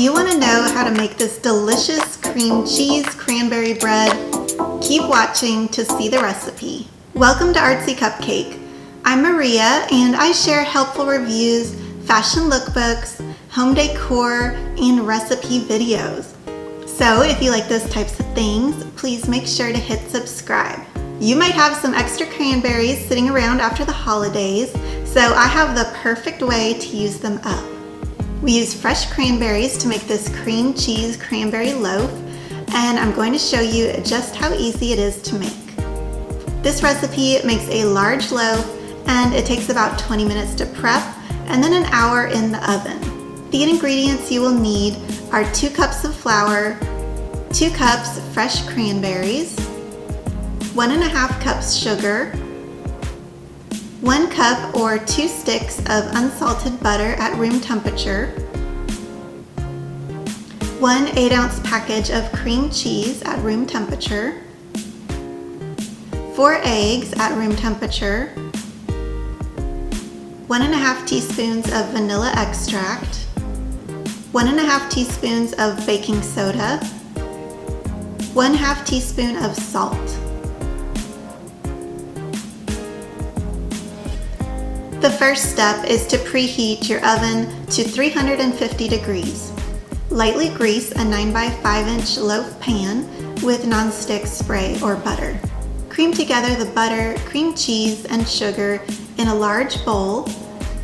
you want to know how to make this delicious cream cheese cranberry bread, keep watching to see the recipe. Welcome to Artsy Cupcake. I'm Maria and I share helpful reviews, fashion lookbooks, home decor, and recipe videos. So if you like those types of things, please make sure to hit subscribe. You might have some extra cranberries sitting around after the holidays, so I have the perfect way to use them up. We use fresh cranberries to make this cream cheese cranberry loaf, and I'm going to show you just how easy it is to make. This recipe makes a large loaf and it takes about 20 minutes to prep and then an hour in the oven. The ingredients you will need are 2 cups of flour, 2 cups fresh cranberries, 1.5 cups sugar, 1 cup or 2 sticks of unsalted butter at room temperature, 1 8-ounce package of cream cheese at room temperature, 4 eggs at room temperature, 1.5 teaspoons of vanilla extract, 1.5 teaspoons of baking soda, 1/2 teaspoon of salt. The first step is to preheat your oven to 350 degrees. Lightly grease a 9x5-inch loaf pan with nonstick spray or butter. Cream together the butter, cream cheese, and sugar in a large bowl,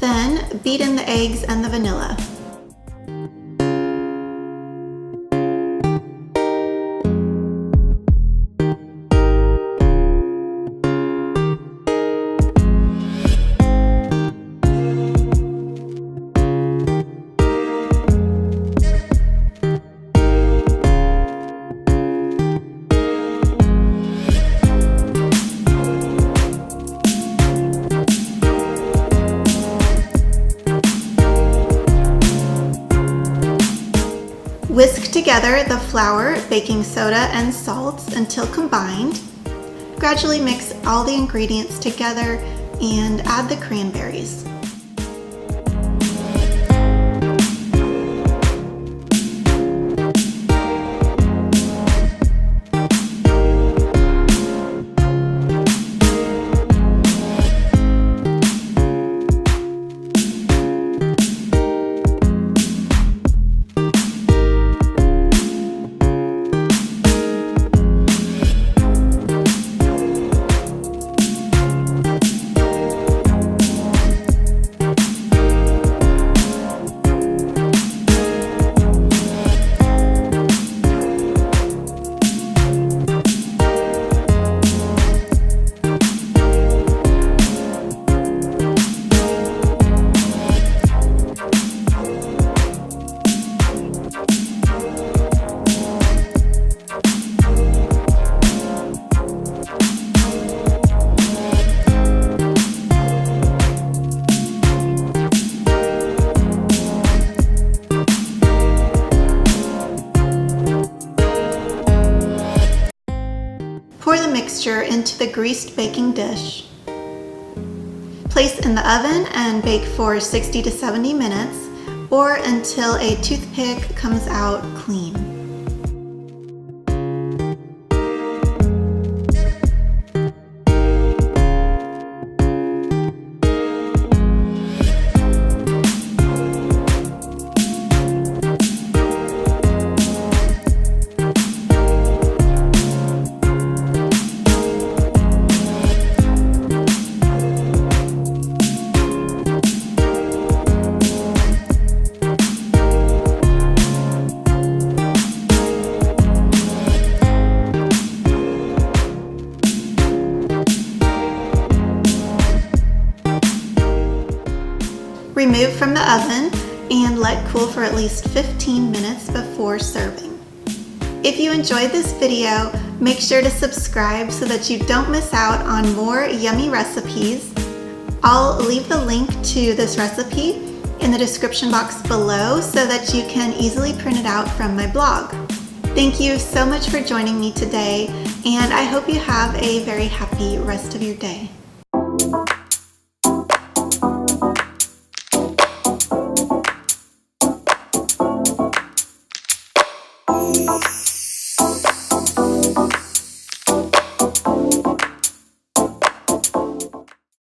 then beat in the eggs and the vanilla. Whisk together the flour, baking soda, and salt until combined. Gradually mix all the ingredients together and add the cranberries. Pour the mixture into the greased baking dish. Place in the oven and bake for 60 to 70 minutes or until a toothpick comes out clean. Remove from the oven and let cool for at least 15 minutes before serving. If you enjoyed this video, make sure to subscribe so that you don't miss out on more yummy recipes. I'll leave the link to this recipe in the description box below so that you can easily print it out from my blog. Thank you so much for joining me today, and I hope you have a very happy rest of your day.